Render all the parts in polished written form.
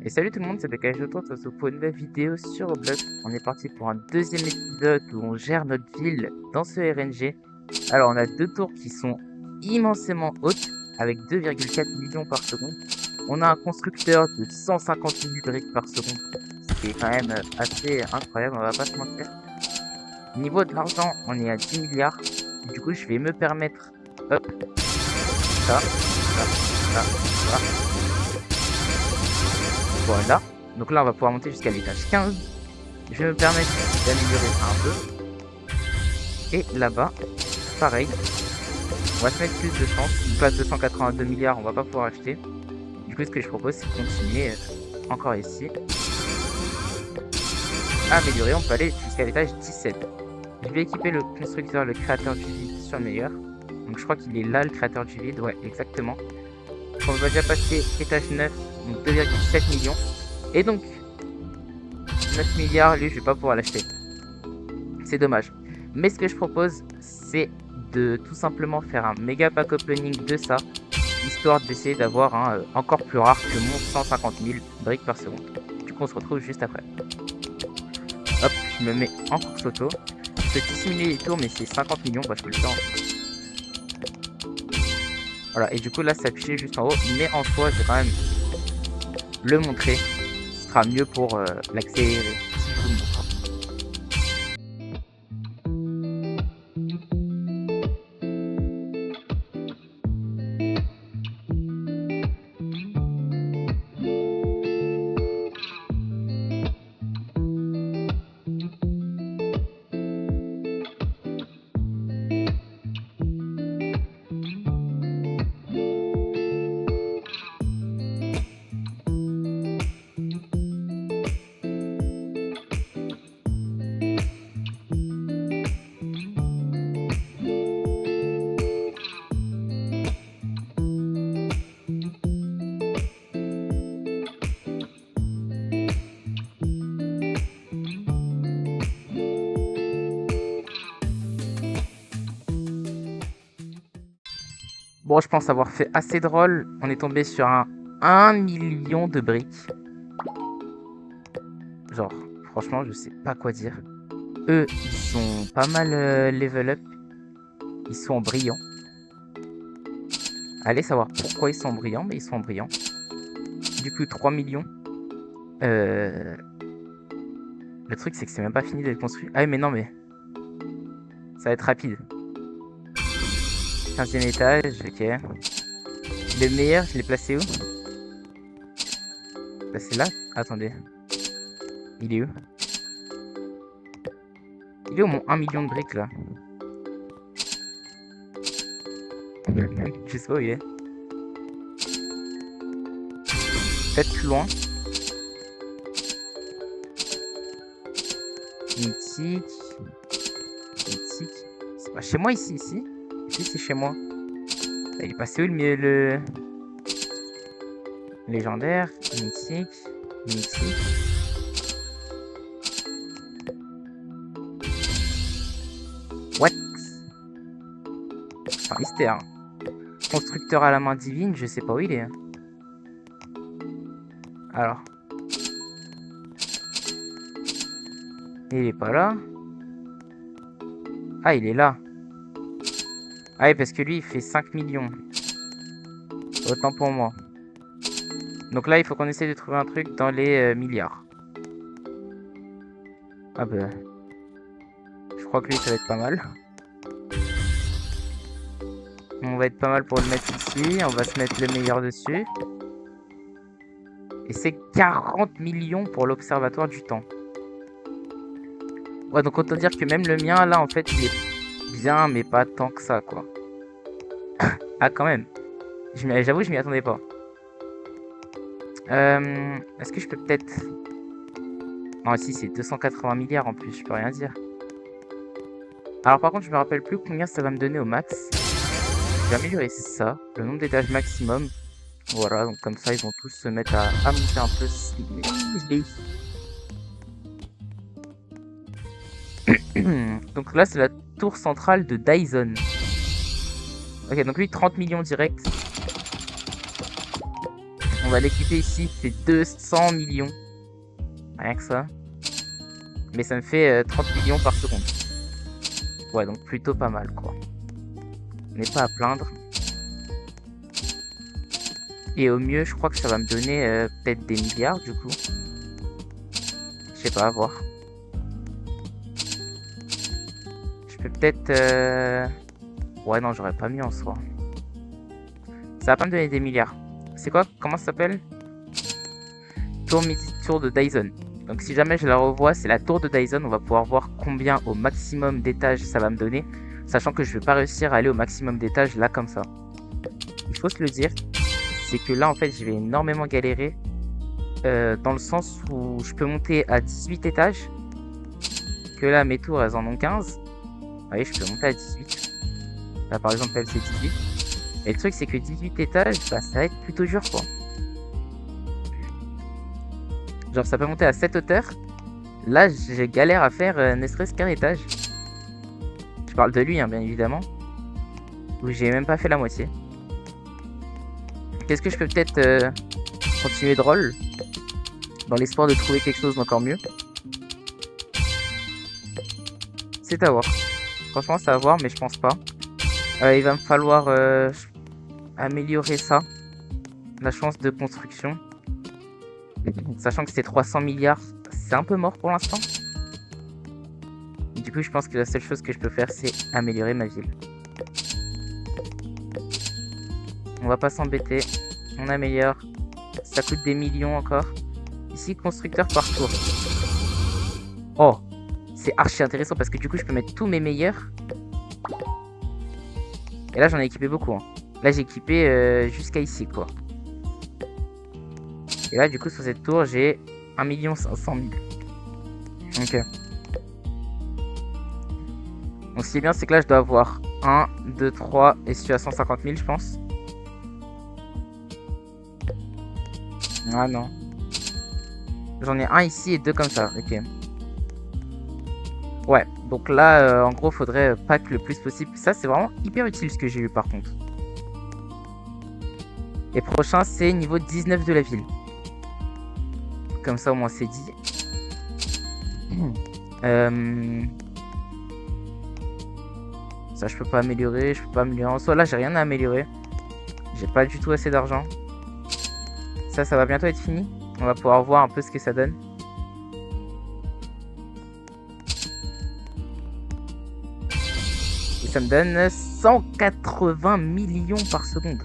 Et salut tout le monde, c'est BKJ, on se retrouve pour une nouvelle vidéo sur Roblox. On est parti pour un deuxième épisode où on gère notre ville dans ce RNG. Alors on a deux tours qui sont immensément hautes, avec 2,4 millions par seconde. On a un constructeur de 150 000 briques par seconde, ce qui est quand même assez incroyable, on va pas se mentir. Niveau de l'argent, on est à 10 milliards. Du coup je vais me permettre, hop, ça. Voilà, donc là on va pouvoir monter jusqu'à l'étage 15. Je vais me permettre d'améliorer ça un peu. Et là-bas, pareil, on va se mettre plus de chance. Une place de 182 milliards, on va pas pouvoir acheter. Du coup, ce que je propose, c'est de continuer encore ici. Améliorer, on peut aller jusqu'à l'étage 17. Je vais équiper le constructeur, le créateur du vide sur le meilleur. Donc je crois qu'il est là, le créateur du vide, ouais, exactement. On va déjà passer étage 9, donc 2,7 millions. Et donc, 9 milliards, lui, je vais pas pouvoir l'acheter. C'est dommage. Mais ce que je propose, c'est de tout simplement faire un méga pack opening de ça, histoire d'essayer d'avoir un encore plus rare que mon 150 000 briques par seconde. Du coup, on se retrouve juste après. Hop, je me mets en course auto. Je peux dissimuler les tours, mais c'est 50 millions, bah je peux le faire. Voilà, et du coup là c'est affiché juste en haut, mais en soi je vais quand même le montrer. Ce sera mieux pour l'accélérer si je vous le montre. Bon, je pense avoir fait assez drôle. On est tombé sur un 1 million de briques. Genre, franchement, je sais pas quoi dire. Eux, ils sont pas mal level up. Ils sont brillants. Allez savoir pourquoi ils sont brillants, mais ils sont brillants. Du coup, 3 millions. Le truc, c'est que c'est même pas fini d'être construit. Ah, mais non, mais ça va être rapide. 15e étage, ok. Le meilleur, je l'ai placé où? Placé là? Attendez. Il est où? Il est où mon 1 million de briques là? Je sais pas où il est. Peut-être plus loin. Mythique. Mythique. C'est pas chez moi ici, ici. Si, c'est chez moi. Il est passé où le légendaire? Mythique. Mythique. What? C'est un mystère. Constructeur à la main divine, je sais pas où il est. Alors. Il est pas là. Ah, il est là. Ah oui, parce que lui, il fait 5 millions. Autant pour moi. Donc là, il faut qu'on essaie de trouver un truc dans les milliards. Ah bah... Je crois que lui, ça va être pas mal. On va être pas mal pour le mettre ici. On va se mettre le meilleur dessus. Et c'est 40 millions pour l'observatoire du temps. Ouais, donc autant dire que même le mien, là, en fait, il est bien, mais pas tant que ça, quoi. Ah, quand même. J'avoue, je m'y attendais pas. Est-ce que je peux peut-être... Non, ici, c'est 280 milliards en plus, je peux rien dire. Alors, par contre, je me rappelle plus combien ça va me donner au max. Je vais améliorer ça, le nombre d'étages maximum. Voilà, donc comme ça, ils vont tous se mettre à monter un peu. Donc là, c'est la tour centrale de Dyson. Ok, donc lui, 30 millions direct. On va l'équiper ici, c'est 200 millions. Rien que ça. Mais ça me fait 30 millions par seconde. Ouais, donc plutôt pas mal, quoi. On n'est pas à plaindre. Et au mieux, je crois que ça va me donner peut-être des milliards, du coup. Je sais pas, à voir. Je peux peut-être... Ouais, non, j'aurais pas mis en soi. Ça va pas me donner des milliards. C'est quoi? Comment ça s'appelle? Tour de Dyson. Donc si jamais je la revois, c'est la tour de Dyson. On va pouvoir voir combien au maximum d'étages ça va me donner. Sachant que je vais pas réussir à aller au maximum d'étages là comme ça. Il faut se le dire. C'est que là en fait je vais énormément galérer. Dans le sens où je peux monter à 18 étages. Que là mes tours elles en ont 15. Vous voyez, je peux monter à 18. Là par exemple elle c'est 18. Et le truc c'est que 18 étages, bah, ça va être plutôt dur quoi. Genre ça peut monter à 7 hauteurs. Là j'ai galère à faire ne serait-ce qu'un étage. Je parle de lui hein, bien évidemment. Où j'ai même pas fait la moitié. Qu'est-ce que je peux peut-être continuer de roll dans l'espoir de trouver quelque chose d'encore mieux. C'est à voir. Franchement c'est à voir mais je pense pas. Il va me falloir améliorer ça. La chance de construction. Sachant que c'est 300 milliards, c'est un peu mort pour l'instant. Du coup, je pense que la seule chose que je peux faire, c'est améliorer ma ville. On va pas s'embêter. On améliore. Ça coûte des millions encore. Ici, constructeur par tour. Oh, c'est archi intéressant parce que du coup, je peux mettre tous mes meilleurs. Et là, j'en ai équipé beaucoup. Hein. Là, j'ai équipé jusqu'à ici, quoi. Et là, du coup, sur cette tour, j'ai 1 500 000. Ok. Donc, ce qui est bien, c'est que là, je dois avoir 1, 2, 3, et je suis à 150 000, je pense. Ah non. J'en ai un ici et deux comme ça. Ok. Ouais. Donc là, en gros, faudrait pack le plus possible. Ça, c'est vraiment hyper utile ce que j'ai eu par contre. Et prochain, c'est niveau 19 de la ville. Comme ça, au moins, c'est dit. Ça, je peux pas améliorer. Je peux pas améliorer en soi. Là, j'ai rien à améliorer. J'ai pas du tout assez d'argent. Ça va bientôt être fini. On va pouvoir voir un peu ce que ça donne. Et ça me donne 180 millions par seconde.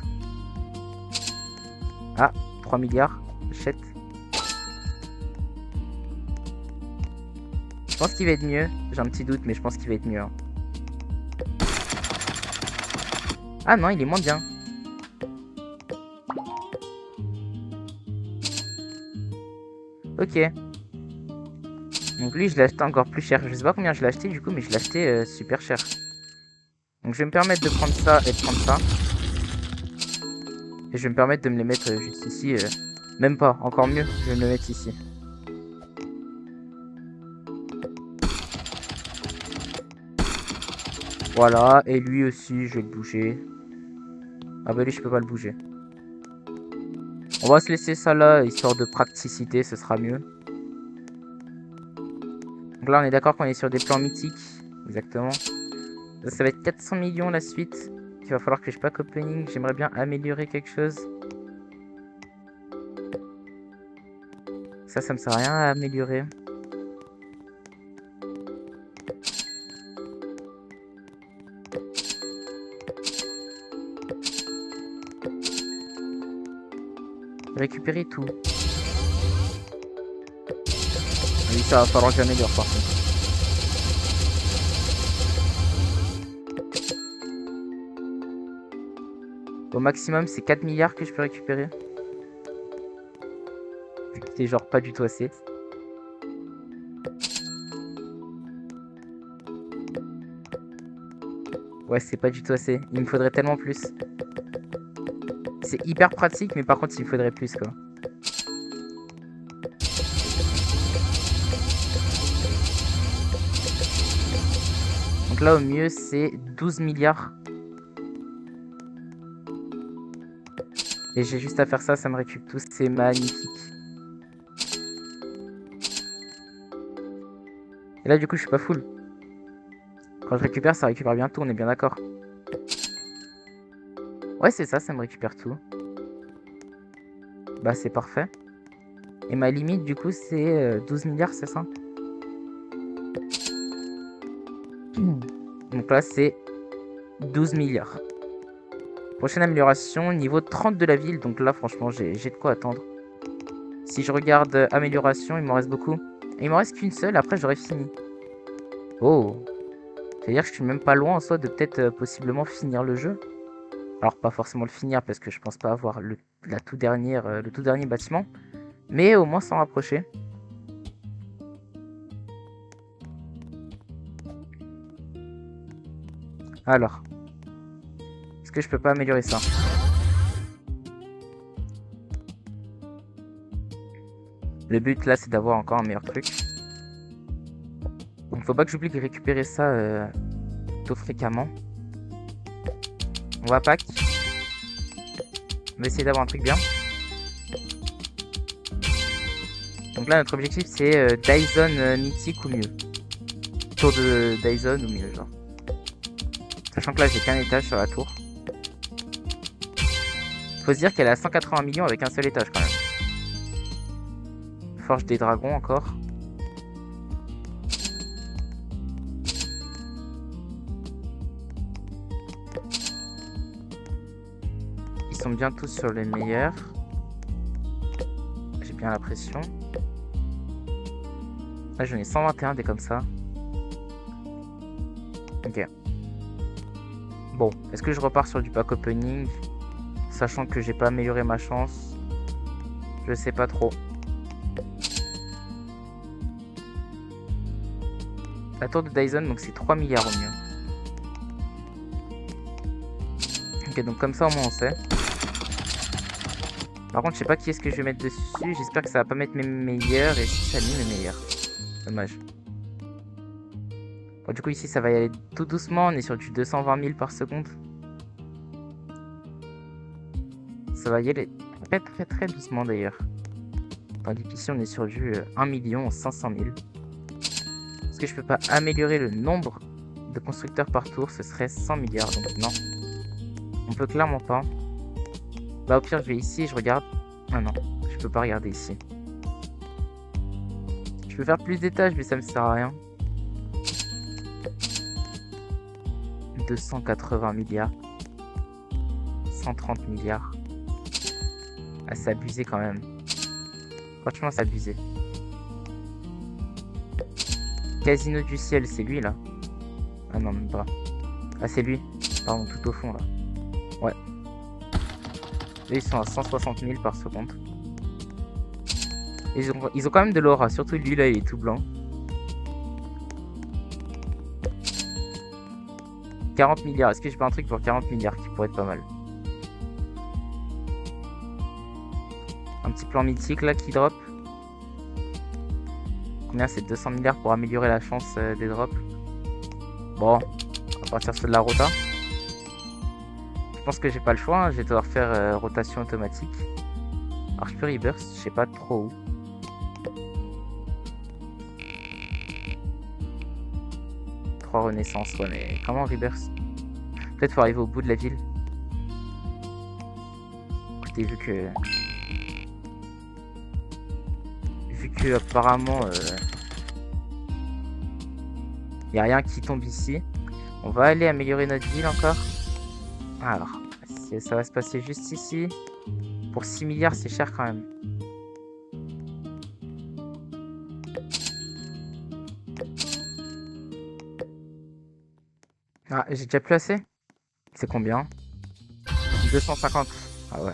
Ah, 3 milliards. Achète. Je pense qu'il va être mieux. J'ai un petit doute, mais je pense qu'il va être mieux. Hein. Ah non, il est moins bien. Ok. Donc lui, je l'ai acheté encore plus cher. Je sais pas combien je l'ai acheté du coup, mais je l'ai acheté super cher. Donc je vais me permettre de prendre ça et de prendre ça. Et je vais me permettre de me les mettre juste ici. Même pas, encore mieux. Je vais me le mettre ici. Voilà, et lui aussi, je vais le bouger. Ah bah lui, je peux pas le bouger. On va se laisser ça là, histoire de praticité, ce sera mieux. Donc là, on est d'accord qu'on est sur des plans mythiques. Exactement. Ça va être 400 millions la suite. Il va falloir que je pack opening. J'aimerais bien améliorer quelque chose. Ça me sert à rien à améliorer. Récupérer tout. Oui, ça va falloir que j'améliore par contre. Au maximum, c'est 4 milliards que je peux récupérer. C'est genre pas du tout assez. Ouais, c'est pas du tout assez. Il me faudrait tellement plus. C'est hyper pratique, mais par contre, il me faudrait plus, quoi. Donc là, au mieux, c'est 12 milliards. Et j'ai juste à faire ça, ça me récupère tout, c'est magnifique. Et là, du coup, je suis pas full. Quand je récupère, ça récupère bien tout, on est bien d'accord. Ouais, c'est ça, ça me récupère tout. Bah, c'est parfait. Et ma limite, du coup, c'est 12 milliards, c'est ça? Donc là, c'est 12 milliards. Prochaine amélioration, niveau 30 de la ville. Donc là, franchement, j'ai de quoi attendre. Si je regarde amélioration, il m'en reste beaucoup. Et il m'en reste qu'une seule, après j'aurai fini. Oh, c'est-à-dire que je suis même pas loin en soi de peut-être possiblement finir le jeu. Alors pas forcément le finir parce que je pense pas avoir le tout dernier bâtiment. Mais au moins s'en rapprocher. Alors, est-ce que je peux pas améliorer ça? Le but là c'est d'avoir encore un meilleur truc. Donc faut pas que j'oublie de récupérer ça plutôt fréquemment. On va pack. On va essayer d'avoir un truc bien. Donc là notre objectif c'est Dyson mythique ou mieux. Tour de Dyson ou mieux genre. Sachant que là j'ai qu'un étage sur la tour. Faut se dire qu'elle a 180 millions avec un seul étage quand même. Forge des dragons encore. Ils sont bien tous sur les meilleurs. J'ai bien la pression. Là j'en ai 121 des comme ça. Ok. Bon, est-ce que je repars sur du pack opening? Sachant que j'ai pas amélioré ma chance. Je sais pas trop. La tour de Dyson, donc c'est 3 milliards au mieux. Ok, donc comme ça au moins on sait. Par contre, je sais pas qui est-ce que je vais mettre dessus. J'espère que ça va pas mettre mes meilleurs. Et si ça met mes meilleurs. Dommage. Bon, du coup, ici, ça va y aller tout doucement. On est sur du 220 000 par seconde. Ça va y aller très doucement d'ailleurs. Tandis qu'ici, on est sur du 1 500 000. Est-ce que je peux pas améliorer le nombre de constructeurs par tour? Ce serait 100 milliards, donc non. On peut clairement pas. Bah au pire, je vais ici et je regarde. Ah non, je peux pas regarder ici. Je peux faire plus d'étages, mais ça me sert à rien. 280 milliards. 130 milliards. Ah, c'est abusé quand même. Franchement, c'est abusé. Casino du ciel, c'est lui là? Ah non, même pas. Ah, c'est lui. Pardon, tout au fond là. Ouais. Là, ils sont à 160 000 par seconde. Ils ont quand même de l'aura. Surtout lui là, il est tout blanc. 40 milliards. Est-ce que j'ai pas un truc pour 40 milliards qui pourrait être pas mal? Un petit plan mythique là qui drop. Combien? C'est 200 milliards pour améliorer la chance des drops. Bon, on va partir sur de la rota. Je pense que j'ai pas le choix, hein. Je vais devoir faire rotation automatique. Alors je peux reverse, je sais pas trop où. Trois renaissances, ouais, mais comment reverse? Peut-être faut arriver au bout de la ville. Écoutez, vu que apparemment y a rien qui tombe ici, on va aller améliorer notre ville encore. Alors, ça va se passer juste ici. Pour 6 milliards, c'est cher quand même. Ah, j'ai déjà plus assez. C'est combien? 250. Ah ouais.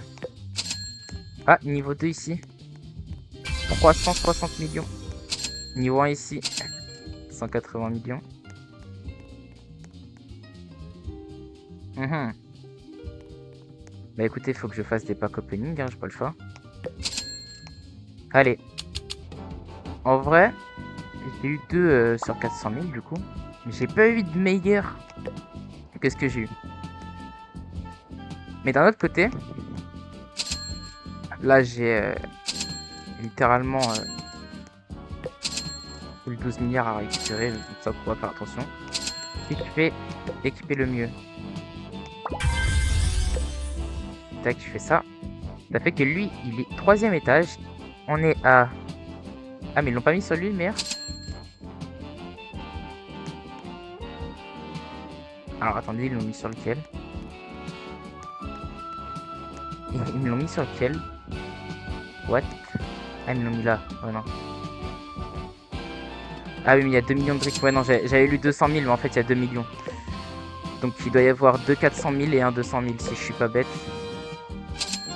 Ah, niveau 2 ici. 360 millions. Niveau 1 ici. 180 millions. Bah écoutez, faut que je fasse des packs opening, hein, j'ai pas le choix. Allez. En vrai, j'ai eu 2 sur 400 000 du coup. Mais j'ai pas eu de meilleur que ce que j'ai eu. Mais d'un autre côté, Là, j'ai littéralement plus de 12 milliards à récupérer, donc ça, on va faire attention. Si je fais équiper le mieux. Tac, je fais ça. Ça fait que lui, il est 3e étage. On est à... Ah, mais ils l'ont pas mis sur lui, merde. Alors, attendez, ils l'ont mis sur lequel? Ils me l'ont mis sur lequel? What? Ah, ils me l'ont mis là. Ouais, non. Ah oui, mais il y a 2 millions de briques. Ouais, non, j'avais lu 200 000, mais en fait, il y a 2 millions. Donc, il doit y avoir 2 400 000 et un 200 000, si je suis pas bête.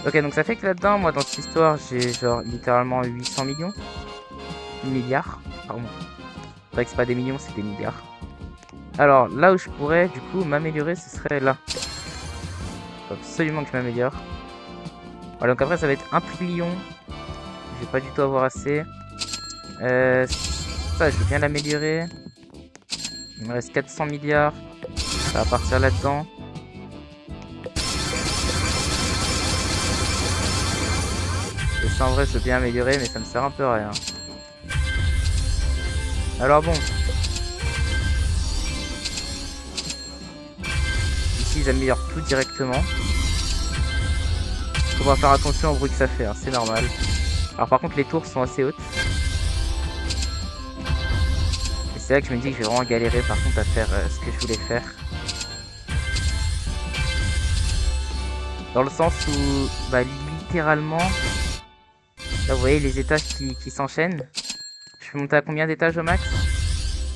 Ok, donc ça fait que là-dedans, moi, dans cette histoire, j'ai genre littéralement 800 millions. Milliards. Pardon. C'est vrai que c'est pas des millions, c'est des milliards. Alors, là où je pourrais, du coup, m'améliorer, ce serait là. Faut absolument que je m'améliore. Voilà, donc après, ça va être 1 trillion. Je vais pas du tout avoir assez. Ça, je veux bien l'améliorer. Il me reste 400 milliards. Ça va partir là-dedans. Et ça, en vrai, je veux bien améliorer, mais ça me sert un peu à rien. Alors bon. Ici, ils améliorent tout directement. On va faire attention au bruit que ça fait, hein, c'est normal. Alors par contre, les tours sont assez hautes. Et c'est là que je me dis que je vais vraiment galérer par contre à faire ce que je voulais faire. Dans le sens où, bah littéralement, là vous voyez les étages qui s'enchaînent. Je vais monter à combien d'étages au max?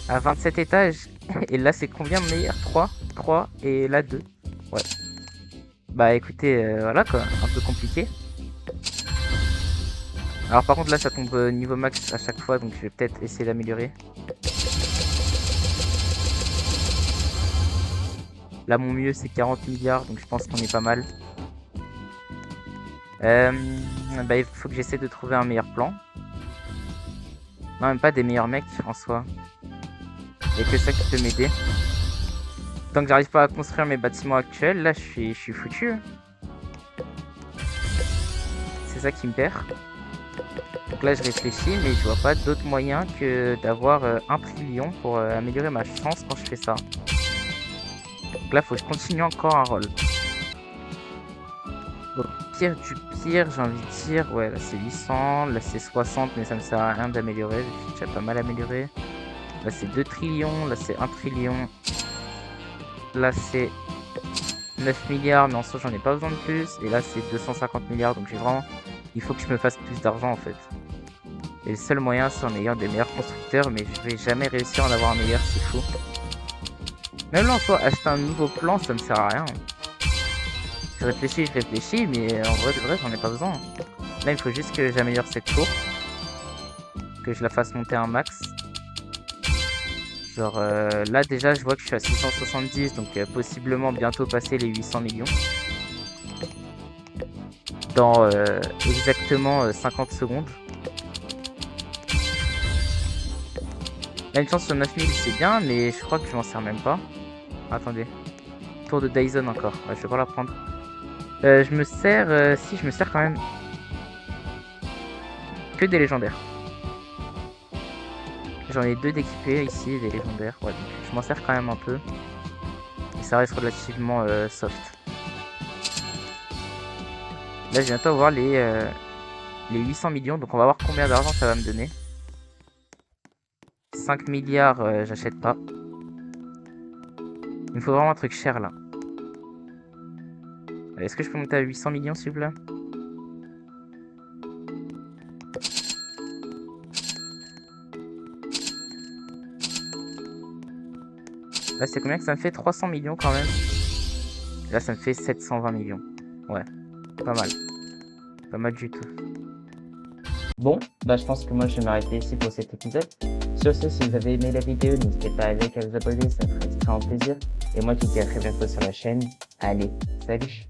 À 27 étages. Et là c'est combien meilleur? 3 et là 2. Ouais. Bah écoutez, voilà quoi, un peu compliqué. Alors par contre là ça tombe niveau max à chaque fois, donc je vais peut-être essayer d'améliorer. Là mon mieux c'est 40 milliards, donc je pense qu'on est pas mal. Bah il faut que j'essaie de trouver un meilleur plan. Non, même pas des meilleurs mecs en soi. Il n'y a que ça qui peut m'aider. Tant que j'arrive pas à construire mes bâtiments actuels, là je suis foutu. C'est ça qui me perd. Donc là je réfléchis, mais je vois pas d'autre moyen que d'avoir 1 trillion pour améliorer ma chance quand je fais ça. Donc là faut que je continue encore un rôle. Au pire du pire, j'ai envie de dire, ouais là c'est 800, là c'est 60, mais ça me sert à rien d'améliorer, je suis déjà pas mal amélioré. Là c'est 2 trillions, là c'est 1 trillion. Là c'est 9 milliards, mais en soi j'en ai pas besoin de plus. Et là c'est 250 milliards, donc j'ai vraiment... Il faut que je me fasse plus d'argent en fait. Et le seul moyen c'est en ayant des meilleurs constructeurs, mais je vais jamais réussir à en avoir un meilleur, c'est fou. Même là en soi, acheter un nouveau plan ça me sert à rien. Je réfléchis, mais en vrai de vrai j'en ai pas besoin. Là il faut juste que j'améliore cette tour. Que je la fasse monter un max. Genre là déjà je vois que je suis à 670, donc possiblement bientôt passer les 800 millions. Dans exactement 50 secondes. Là une chance sur 9000 c'est bien, mais je crois que je m'en sers même pas. Attendez. Tour de Dyson encore, ouais, je vais pas la prendre. Je me sers, si je me sers quand même que des légendaires. J'en ai 2 d'équipés ici, des légendaires. Ouais, donc je m'en sers quand même un peu. Et ça reste relativement soft. Là, je vais bientôt avoir les 800 millions. Donc on va voir combien d'argent ça va me donner. 5 milliards, j'achète pas. Il me faut vraiment un truc cher là. Est-ce que je peux monter à 800 millions s'il vous plaît? Là c'est combien que ça me fait? 300 millions quand même. Et là ça me fait 720 millions. Ouais, pas mal. Pas mal du tout. Bon, bah je pense que moi je vais m'arrêter ici pour cet épisode. Sur ce, si vous avez aimé la vidéo, n'hésitez pas à liker, à vous abonner, ça me ferait extrêmement plaisir. Et moi je vous dis à très bientôt sur la chaîne. Allez, salut!